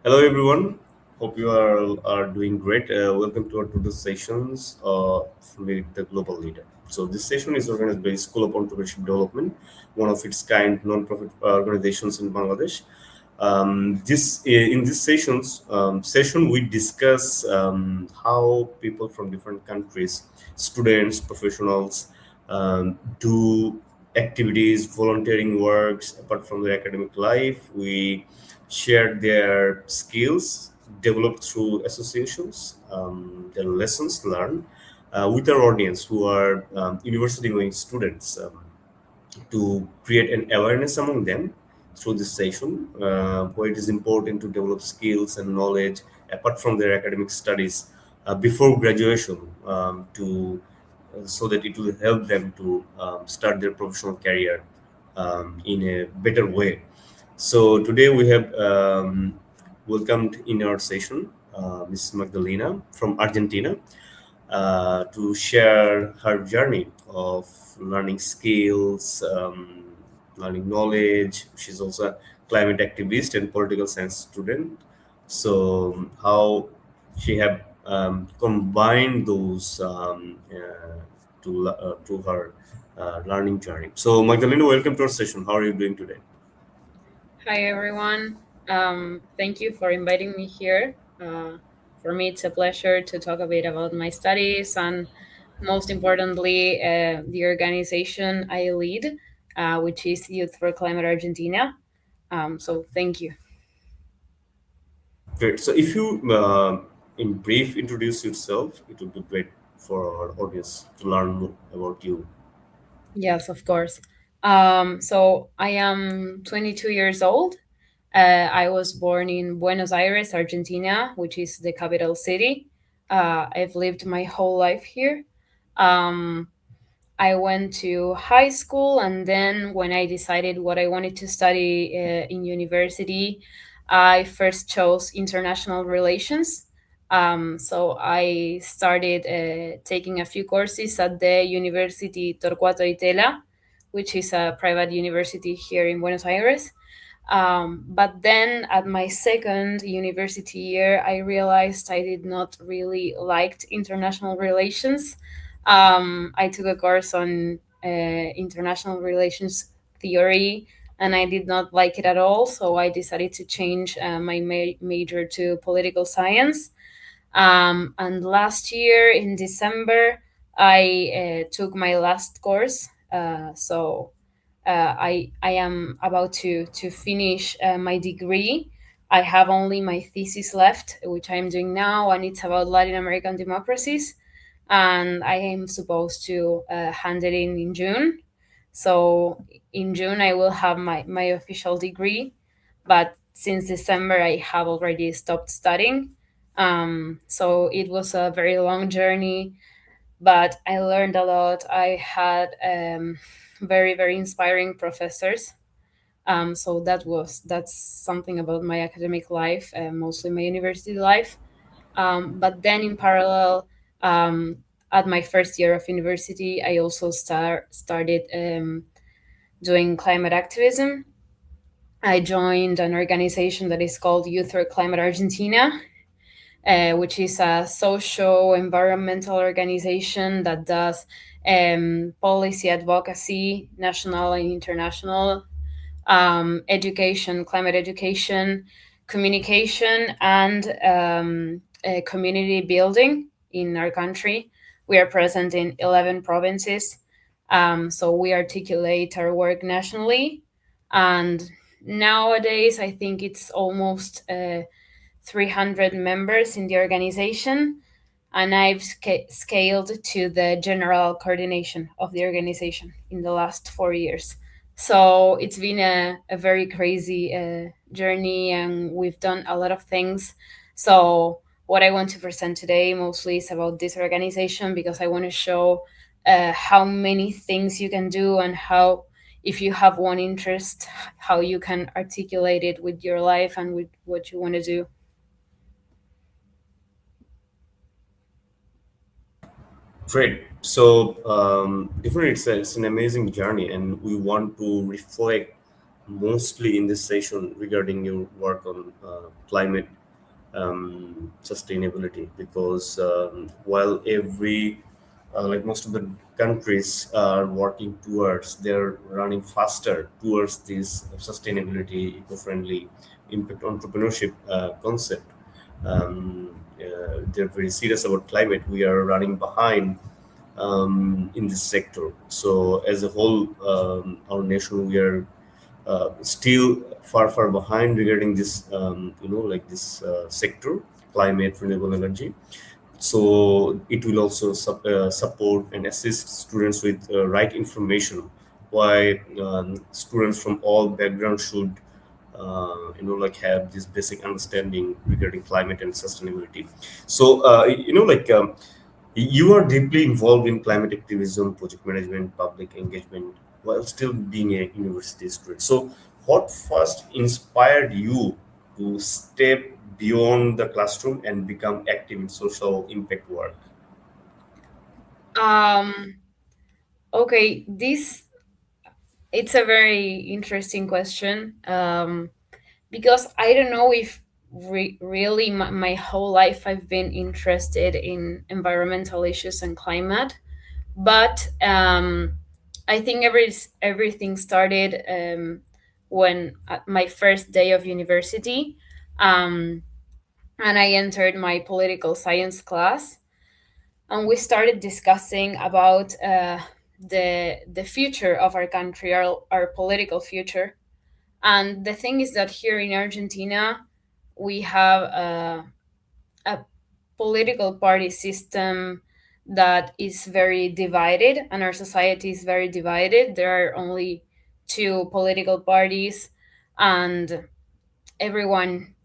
Hello, everyone. Hope you are doing great. Welcome to our today's sessions with the global leader. So this session is organized by School of Entrepreneurship Development, one of its kind non-profit organizations in Bangladesh. This in this session we discuss how people from different countries, students, professionals, do activities, volunteering works apart from their academic life. We share their skills developed through associations, their lessons learned with our audience who are university-going students. To create an awareness among them through this session, where it is important to develop skills and knowledge apart from their academic studies before graduation, to so that it will help them to start their professional career in a better way. So today we have welcomed in our session Ms. Magdalena from Argentina to share her journey of learning skills, learning knowledge. She's also a climate activist and political science student. So how she have combined those to her learning journey. So Magdalena, welcome to our session. How are you doing today? Hi, everyone. Thank you for inviting me here. For me, it's a pleasure to talk a bit about my studies and, most importantly, the organization I lead, which is Youth for Climate Argentina. So, thank you. Great. So if you, in brief, introduce yourself, it would be great for our audience to learn more about you. Yes, of course. So, I am 22 years old. I was born in Buenos Aires, Argentina, which is the capital city. I've lived my whole life here. Um, I went to high school, and then when I decided what I wanted to study in university, I first chose international relations. So I started taking a few courses at the University Torcuato Itela, which is a private university here in Buenos Aires. But then at my second university year, I realized I did not really liked international relations. I took a course on international relations theory, and I did not like it at all. So I decided to change my major to political science. And last year in December, I took my last course. I am about to finish my degree. I have only my thesis left, which I am doing now, and it's about Latin American democracies. And I am supposed to hand it in June. So in June, I will have my official degree. But since December, I have already stopped studying. So it was a very long journey, but I learned a lot. I had very, very inspiring professors. So that's something about my academic life, mostly my university life. But then in parallel, at my first year of university, I also started doing climate activism. I joined an organization that is called Youth for Climate Argentina, which is a social environmental organization that does policy advocacy, national and international, education, climate education, communication, and community building in our country. We are present in 11 provinces. So we articulate our work nationally. And nowadays, I think it's almost 300 members in the organization. And I've scaled to the general coordination of the organization in the last 4 years. So it's been a very crazy journey, and we've done a lot of things. So, what I want to present today mostly is about this organization because I want to show how many things you can do, and how, if you have one interest, how you can articulate it with your life and with what you want to do. Great. So definitely it's an amazing journey, and we want to reflect mostly in this session regarding your work on climate sustainability, because while every like most of the countries are working towards, they're running faster towards this sustainability, eco-friendly impact entrepreneurship concept. They're very serious about climate. We are running behind in this sector. So as a whole, our nation, we are still far behind regarding this, like this sector, climate, renewable energy. So it will also support and assist students with right information, why students from all backgrounds should like have this basic understanding regarding climate and sustainability. So you are deeply involved in climate activism, project management, public engagement, while still being a university student. So, what first inspired you to step beyond the classroom and become active in social impact work? Um, okay, this it's a very interesting question, because I don't know if really my whole life I've been interested in environmental issues and climate, but I think everything started when at my first day of university, um, and I entered my political science class, and we started discussing about the future of our country, our political future. And the thing is that here in Argentina, we have a political party system that is very divided, and our society is very divided. There are only two political parties, and everyone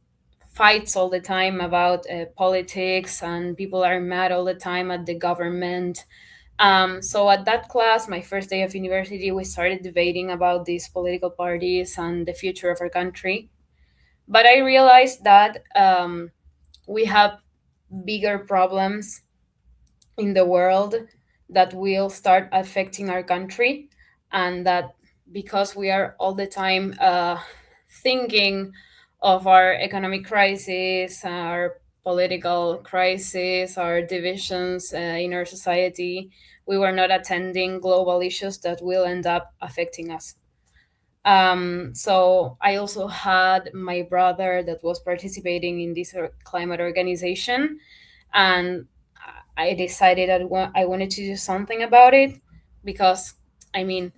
fights all the time about politics, and people are mad all the time at the government. So at that class, my first day of university, we started debating about these political parties and the future of our country. But I realized that we have bigger problems in the world that will start affecting our country, and that because we are all the time thinking of our economic crisis, our political crisis, our divisions in our society, we were not attending global issues that will end up affecting us. So I also had my brother that was participating in this climate organization, and I decided I wanted to do something about it, because I mean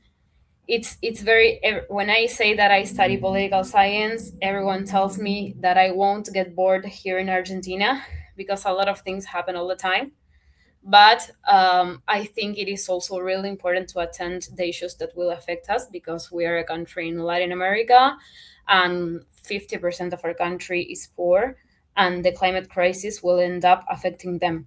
it's very when I say that I study political science, everyone tells me that I won't get bored here in Argentina because a lot of things happen all the time. But I think it is also really important to attend the issues that will affect us, because we are a country in Latin America, and 50% of our country is poor, and the climate crisis will end up affecting them.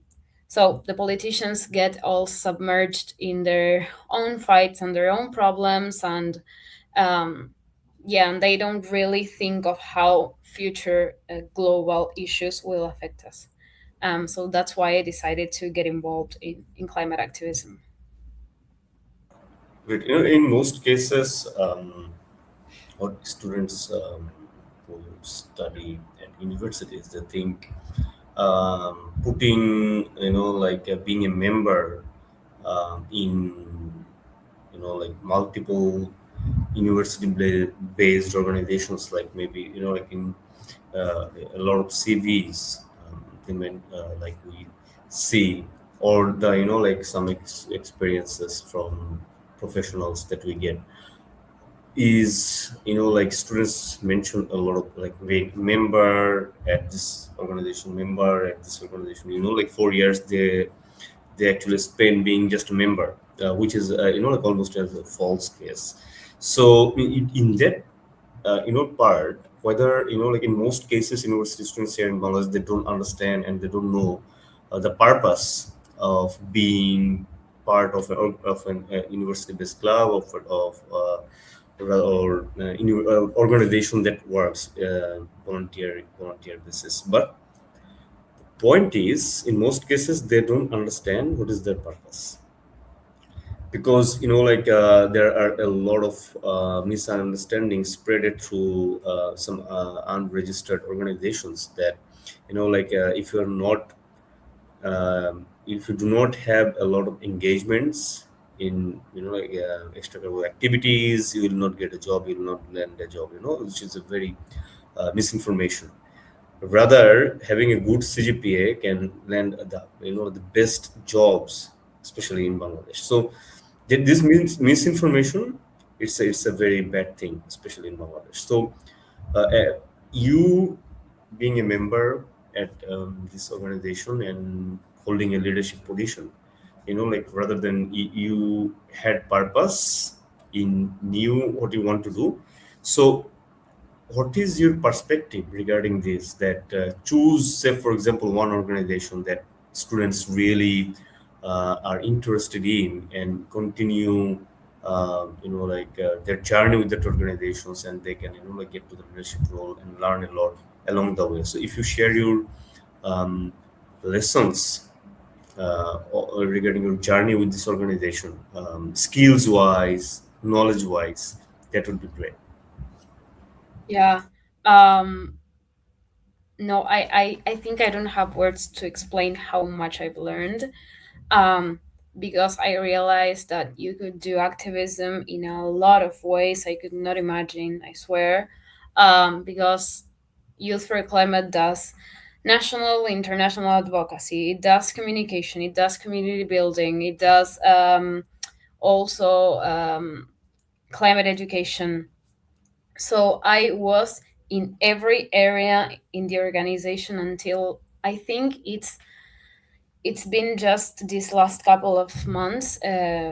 So the politicians get all submerged in their own fights and their own problems, and um, yeah, and they don't really think of how future global issues will affect us. So that's why I decided to get involved in climate activism. But, in most cases, what students who study at universities, they think putting, like being a member in, like multiple based organizations, like maybe, like in a lot of CVs, they meant, like we see, or the, like some experiences from professionals that we get, is, like students mention a lot of like being member at this organization, member at this organization, like 4 years they actually spend being just a member, which is, like almost as a false case. So in that part, whether, like in most cases university students here in Bangladesh, they don't understand and they don't know the purpose of being part of, of an university based club, or organization that works volunteer basis. But point is, in most cases they don't understand what is their purpose. because there are a lot of misunderstandings spread through some unregistered organizations that if you're not if you do not have a lot of engagements in extracurricular activities, you will not get a job, you will not land a job, which is a very misinformation. Rather, having a good CGPA can land the best jobs, especially in Bangladesh. So this means misinformation. It's a very bad thing, especially in Bangladesh. So you being a member at this organization and holding a leadership position, rather than you had purpose in knew what you want to do. So what is your perspective regarding this, that choose, say for example, one organization that students really are interested in and continue their journey with that organizations, and they can get to the leadership role and learn a lot along the way. So if you share your um, lessons regarding your journey with this organization, skills wise, knowledge wise, that would be great. Yeah. Um, no, I think I don't have words to explain how much I've learned, um, because I realized that you could do activism in a lot of ways I could not imagine, I swear. Because Youth for Climate does national, international advocacy, it does communication, it does community building, it does also climate education. So I was in every area in the organization until I think it's been just these last couple of months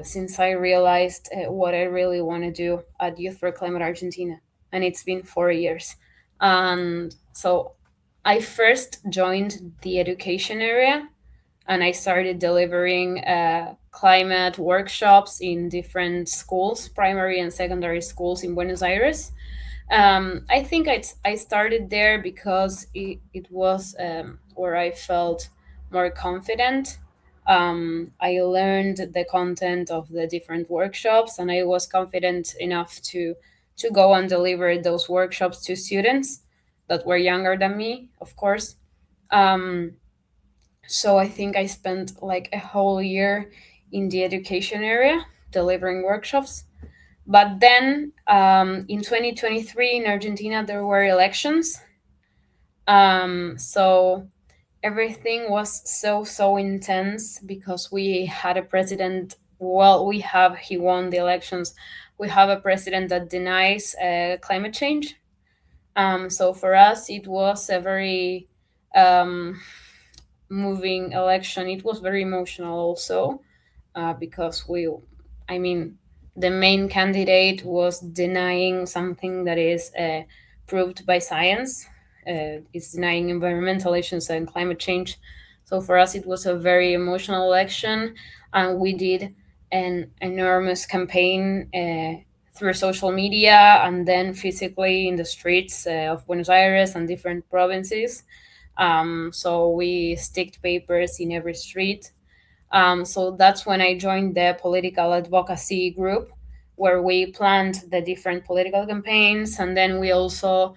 since I realized what I really want to do at Youth for Climate Argentina, and it's been 4 years. And so I first joined the education area, and I started delivering climate workshops in different schools, primary and secondary schools in Buenos Aires. I think I started there because it was where I felt more confident. I learned the content of the different workshops, and I was confident enough to go and deliver those workshops to students that were younger than me, of course. Um, so I think I spent like a whole year in the education area delivering workshops. But then in 2023 in Argentina, there were elections. So everything was so intense because we had a president. Well, he won the elections. We have a president that denies climate change. So for us, it was a very um, moving election. It was very emotional also because I mean, the main candidate was denying something that is proved by science. It's denying environmental issues and climate change. So for us, it was a very emotional election, and we did an enormous campaign through social media and then physically in the streets of Buenos Aires and different provinces. So we sticked papers in every street. So that's when I joined the political advocacy group, where we planned the different political campaigns, and then we also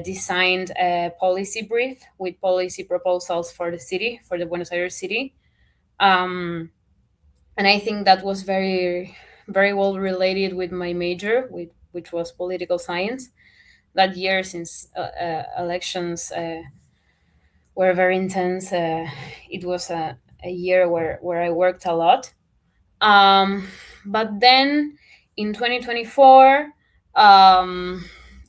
designed a policy brief with policy proposals for the city, for the Buenos Aires city. Um, and I think that was very well related with my major, which was political science. That year, since elections were very intense, it was a year where I worked a lot. Um, but then in 2024,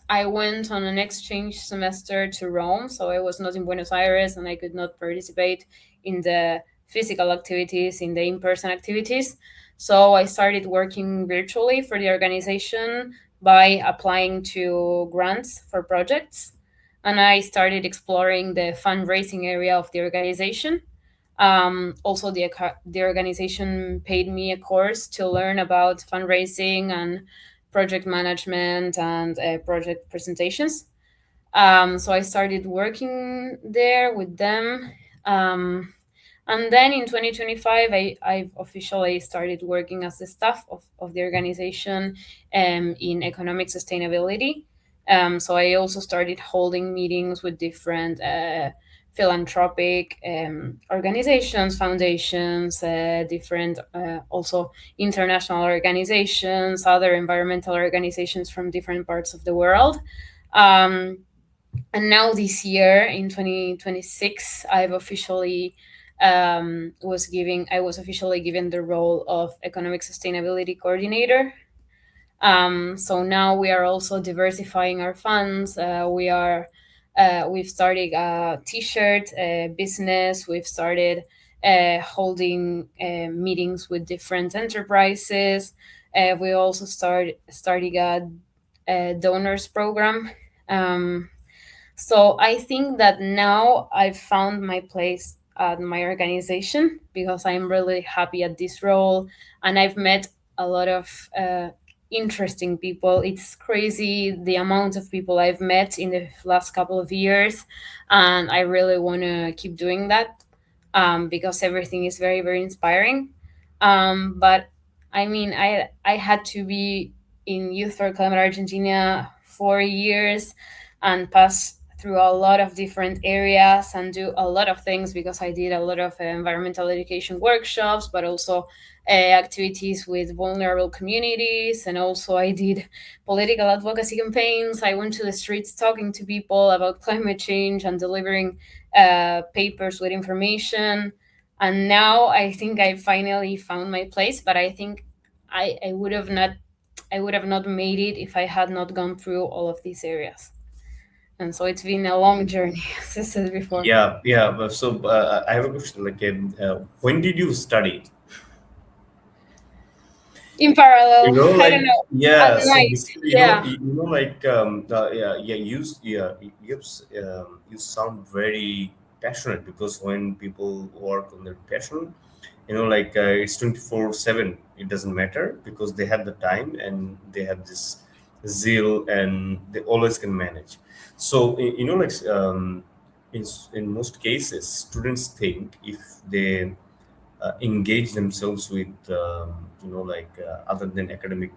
I went on an exchange semester to Rome. So I was not in Buenos Aires and I could not participate in the physical activities, in the in person activities. So I started working virtually for the organization by applying to grants for projects. And I started exploring the fundraising area of the organization. Also, the organization paid me a course to learn about fundraising and project management and project presentations. So I started working there with them. Um, And then in 2025, I've officially started working as the staff of the organization in economic sustainability. So I also started holding meetings with different philanthropic organizations, foundations, different also international organizations, other environmental organizations from different parts of the world. Um, and now this year in 2026, I was officially given the role of economic sustainability coordinator. So now we are also diversifying our funds. We've started a t-shirt business. We've started holding meetings with different enterprises. We also starting a donors program. Um, so I think that now I've found my place at my organization because I'm really happy at this role, and I've met a lot of interesting people. It's crazy the amount of people I've met in the last couple of years, and I really want to keep doing that because everything is very, very inspiring. But I mean, I had to be in Youth for Climate Argentina 4 years and pass through a lot of different areas and do a lot of things because I did a lot of environmental education workshops, but also activities with vulnerable communities. And also, I did political advocacy campaigns. I went to the streets talking to people about climate change and delivering papers with information. And now I think I finally found my place, but I think I would have not made it if I had not gone through all of these areas. And so it's been a long journey, as I said before. Yeah, yeah. So I have a question. Like, when did you study? In parallel, I don't Like, know, at yeah. So night. basically, Yeah. like, yeah, yeah. You sound very passionate, because when people work on their passion, like, it's 24/7. It doesn't matter, because they have the time and they have this zeal, and they always can manage. So, like, in most cases, students think if they engage themselves with, like, other than academic,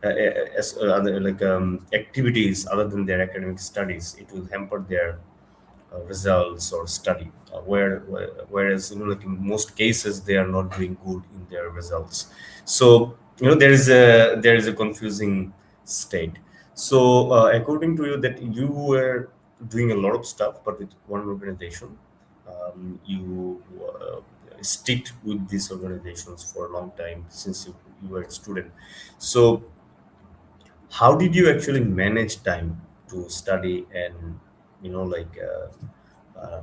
as other, like, activities other than their academic studies, it will hamper their results or study, whereas, like, in most cases they are not doing good in their results. So, there is a confusing state. So, according to you, that you were doing a lot of stuff, but with one organization, you sticked with these organizations for a long time since you were a student. So, how did you actually manage time to study and, like, uh,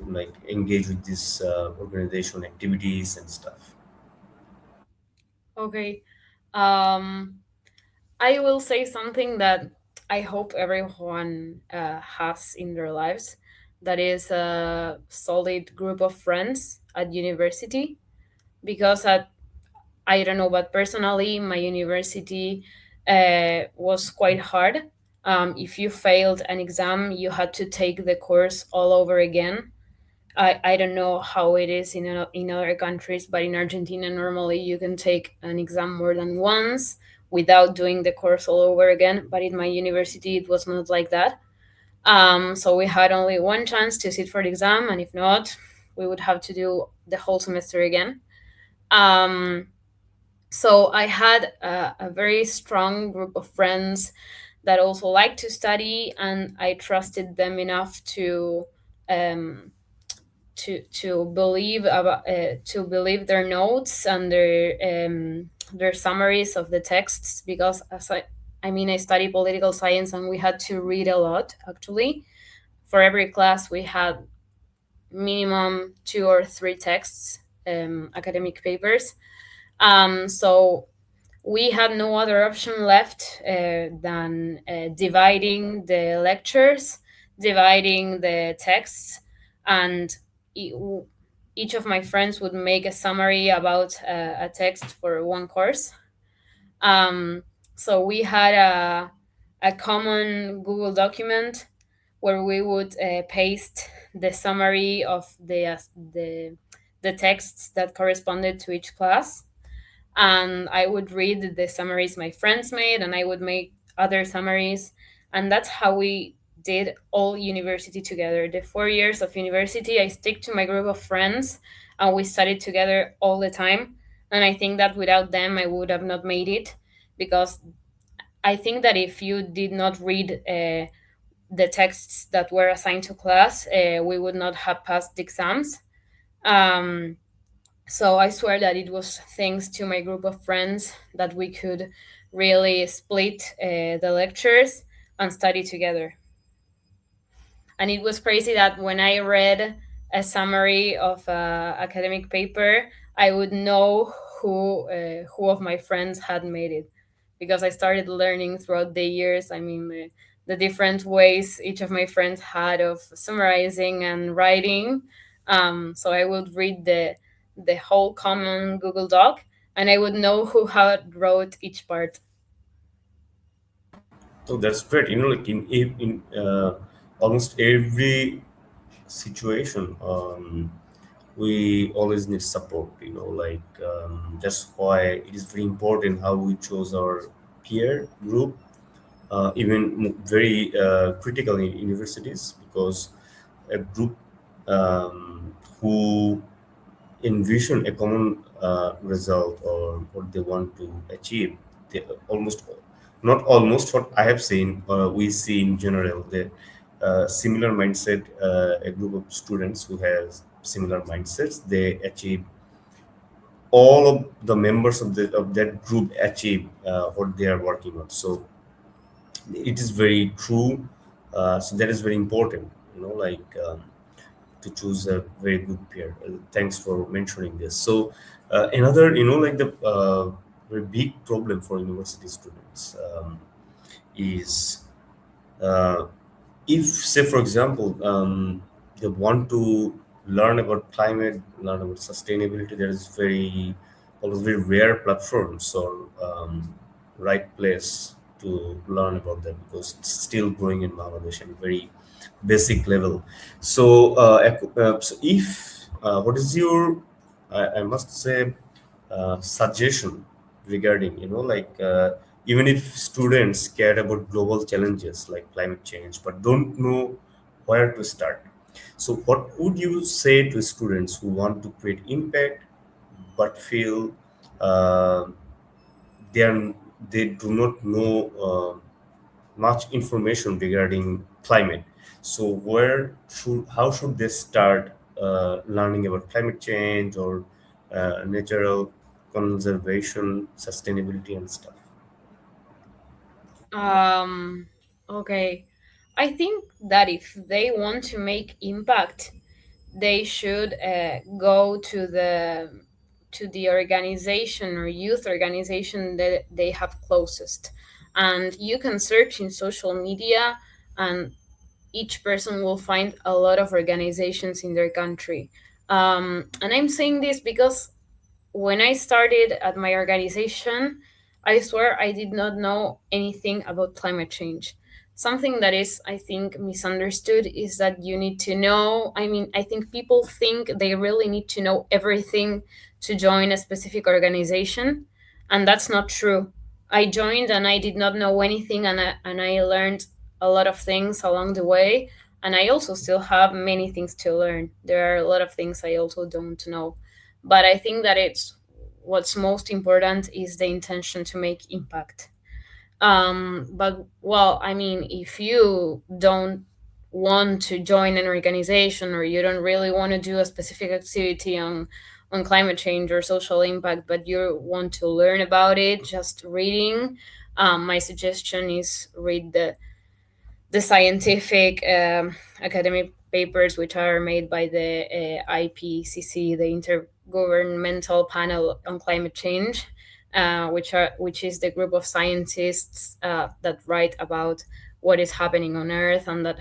like, engage with these organization activities and stuff? Okay. Um, I will say something that I hope everyone has in their lives. That is a solid group of friends at university. Because I don't know, but personally, my university was quite hard. If you failed an exam, you had to take the course all over again. I don't know how it is in other countries, but in Argentina, normally you can take an exam more than once without doing the course all over again. But in my university, it was not like that. So we had only one chance to sit for the exam, and if not, we would have to do the whole semester again. Um, so I had a very strong group of friends that also liked to study, and I trusted them enough um, to believe their notes and their summaries of the texts, because I mean, I study political science and we had to read a lot. Actually, for every class we had minimum 2 or 3 texts, academic papers. So we had no other option left than dividing the lectures, dividing the texts, and e- each of my friends would make a summary about a text for one course. Um, so we had a common Google document where we would paste the summary of the texts that corresponded to each class, and I would read the summaries my friends made, and I would make other summaries, and that's how we did all university together. The 4 years of university, I stick to my group of friends, and we studied together all the time. And I think that without them, I would have not made it, because I think that if you did not read the texts that were assigned to class, we would not have passed the exams. Um, so I swear that it was thanks to my group of friends that we could really split the lectures and study together. And it was crazy that when I read a summary of a academic paper, I would know who of my friends had made it, because I started learning throughout the years. I mean, the different ways each of my friends had of summarizing and writing. So I would read the whole common Google Doc, and I would know who had wrote each part. So that's great. Like in almost every situation, we always need support. Like that's why it is very important how we chose our peer group, even very critical in universities, because a group who envision a common result or what they want to achieve. They almost, not almost, what I have seen, we see in general, the similar mindset, a group of students who has similar mindsets, they achieve, all of the members of that group achieve what they are working on. So it is very true. So that is very important, like to choose a very good peer. Thanks for mentioning this. So another, like the very big problem for university students is, uh, if, say, for example, they want to learn about climate, learn about sustainability, there is very, always very rare platforms or right place to learn about that, because it's still growing in Bangladesh and very basic level. So, so if what is your, I must say, suggestion regarding, like even if students care about global challenges like climate change but don't know where to start, so what would you say to students who want to create impact but feel uh, they are, they do not know much information regarding climate? So where should, how should they start learning about climate change or natural conservation, sustainability, and stuff? Um, okay. I think that if they want to make impact, they should go to the organization or youth organization that they have closest, and you can search in social media, and each person will find a lot of organizations in their country. And I'm saying this because when I started at my organization, I swear I did not know anything about climate change. Something that is, I think, misunderstood is that you need to know. I mean, I think people think they really need to know everything to join a specific organization, and that's not true. I joined and I did not know anything, and I learned a lot of things along the way, and I also still have many things to learn. There are a lot of things I also don't know, but I think that it's what's most important is the intention to make impact. But well, I mean, if you don't want to join an organization, or you don't really want to do a specific activity on climate change or social impact, but you want to learn about it, just reading, my suggestion is read the scientific academic papers which are made by the IPCC, the Intergovernmental Panel on Climate Change, which is the group of scientists that write about what is happening on Earth, and that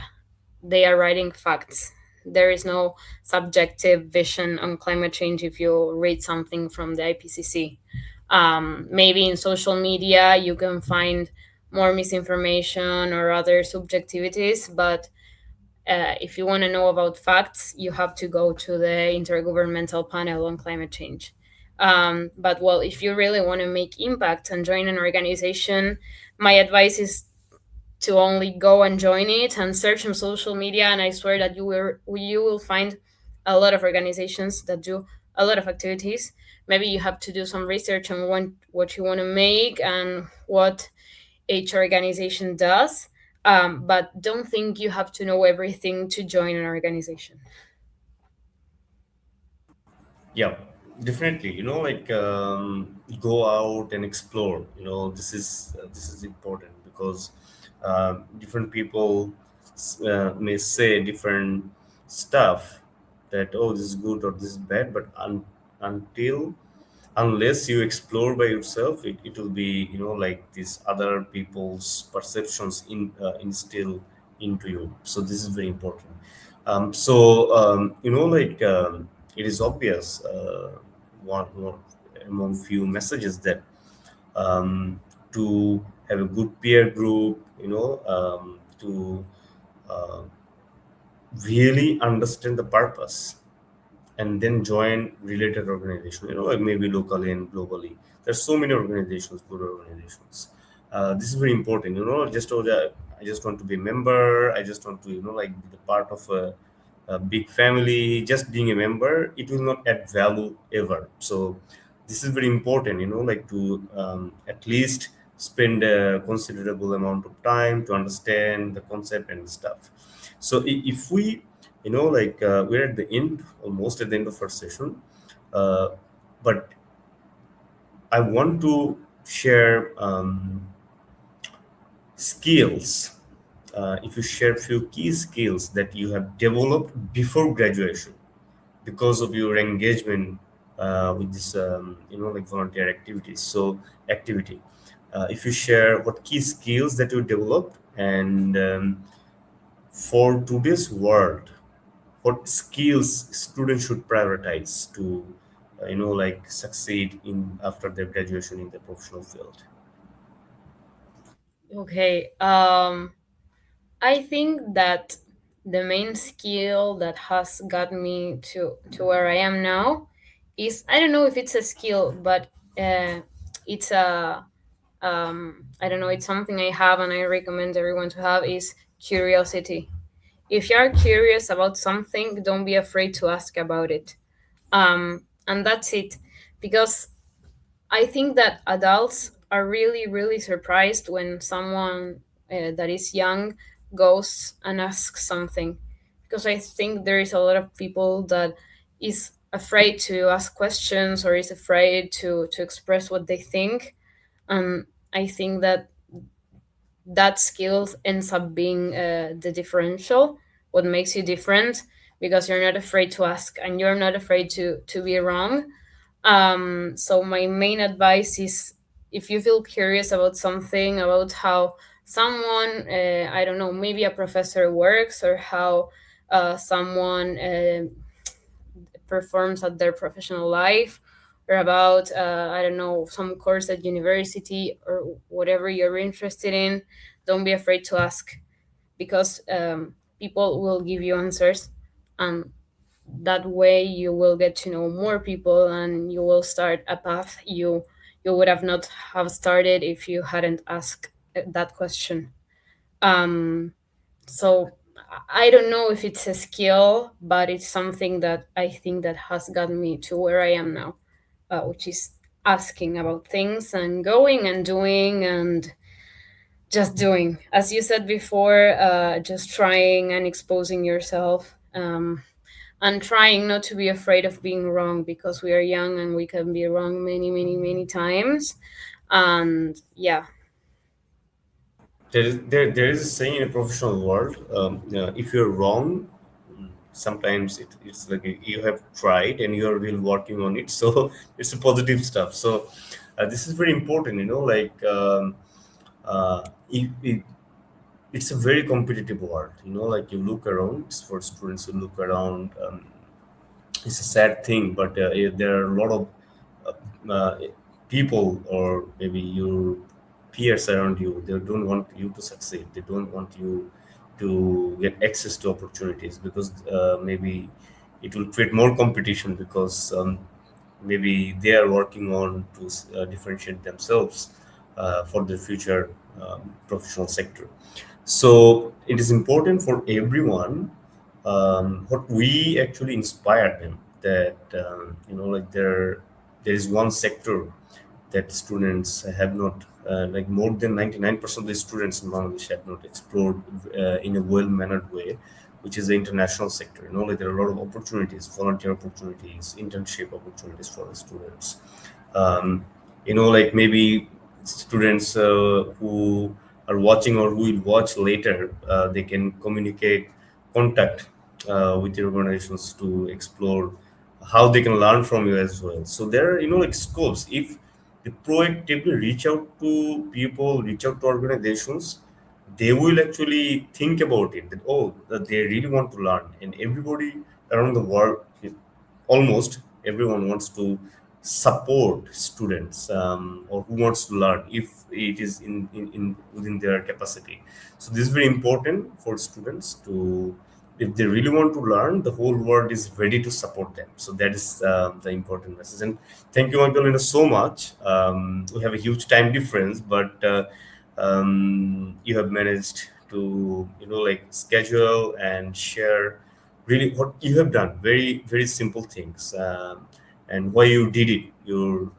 they are writing facts. There is no subjective vision on climate change if you read something from the IPCC. Maybe in social media you can find more misinformation or other subjectivities, but if you want to know about facts, you have to go to the Intergovernmental Panel on Climate Change. But well, if you really want to make impact and join an organization, my advice is to only go and join it and search on social media. And I swear that you will find a lot of organizations that do a lot of activities. Maybe you have to do some research on what you want to make and what each organization does. But don't think you have to know everything to join an organization. Yeah, definitely. Go out and explore. This is important because different people may say different stuff, that oh, this is good or this is bad, but until unless you explore by yourself, it will be, like these other people's perceptions instill into you. So this is very important. It is obvious, one among few messages, that to have a good peer group, to uh, really understand the purpose, and then join related organization, like maybe locally and globally. There's so many organizations, good organizations. This is very important, just I just want to be a member, I just want to, like, be the part of a big family. Just being a member, it will not add value ever. So this is very important, like to at least spend a considerable amount of time to understand the concept and stuff. So if we, we're at the end, almost at the end of our session, uh, but I want to share skills. If you share few key skills that you have developed before graduation because of your engagement with this, like volunteer activities. So activity. If you share what key skills that you developed, and for today's world, what skills students should prioritize to, like succeed in after their graduation in the professional field. Okay. I think that the main skill that has got me to where I am now is, I don't know if it's a skill, but it's a I don't know, it's something I have and I recommend everyone to have, is curiosity. If you're curious about something, don't be afraid to ask about it. And that's it. Because I think that adults are really, really surprised when someone that is young goes and asks something. Because I think there is a lot of people that is afraid to ask questions or is afraid to express what they think. And I think that that skill ends up being the differential, what makes you different, because you're not afraid to ask and you're not afraid to be wrong. So my main advice is, if you feel curious about something, about how someone, I don't know, maybe a professor works, or how someone performs at their professional life, or about, I don't know, some course at university, or whatever you're interested in, don't be afraid to ask, because people will give you answers. And that way you will get to know more people, and you will start a path you would have not have started if you hadn't asked that question. Um so I don't know if it's a skill, but it's something that I think that has gotten me to where I am now, which is asking about things and going and doing and just doing, as you said before, just trying and exposing yourself, and trying not to be afraid of being wrong, because we are young and we can be wrong many, many, many times. And yeah. There is a saying in a professional world, if you're wrong, sometimes it's like you have tried and you're really working on it. So it's a positive stuff. So this is very important, it's a very competitive world, like you look around, for students who look around, it's a sad thing, but there are a lot of people, or maybe your peers around you. They don't want you to succeed, they don't want you to get access to opportunities, because maybe it will create more competition, because maybe they are working on to differentiate themselves for their future professional sector. So it is important for everyone, what we actually inspire them, that like there is one sector that students have not, like more than 99% of the students in Bangladesh have not explored in a well-mannered way, which is the international sector. Like there are a lot of opportunities, volunteer opportunities, internship opportunities for the students. Um, like maybe students who are watching or who will watch later, they can communicate, contact with your organizations to explore how they can learn from you as well. So there are, like scopes. If they proactively reach out to people, reach out to organizations, they will actually think about it, that oh, that they really want to learn. And everybody around the world, almost everyone wants to support students, or who wants to learn if it is in within their capacity. So this is very important for students to, if they really want to learn, the whole world is ready to support them. So that is the important message. And thank you, Magdalena, so much. We have a huge time difference, but you have managed to, like schedule and share really what you have done. Very, very simple things, and why you did it, your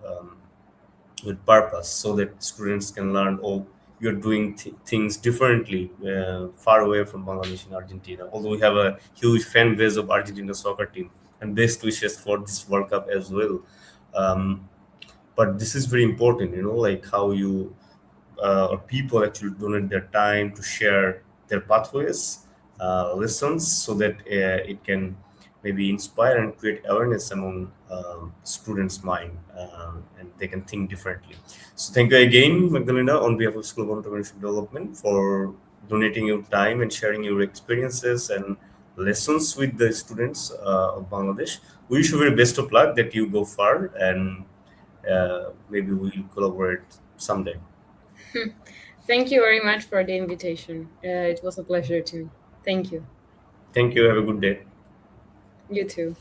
with purpose, so that students can learn, oh, you're doing things differently, far away from Bangladesh and Argentina. Although we have a huge fan base of Argentina soccer team, and best wishes for this World Cup as well. Um, but this is very important, like how you, or people actually donate their time to share their pathways, lessons, so that it can maybe inspire and create awareness among students' mind, and they can think differently. So thank you again, Magdalena, on behalf of School of Entrepreneurship Development, for donating your time and sharing your experiences and lessons with the students of Bangladesh. We wish you very best of luck, that you go far, and maybe we'll collaborate someday. Thank you very much for the invitation. It was a pleasure to me. Thank you. Thank you. Have a good day. You too.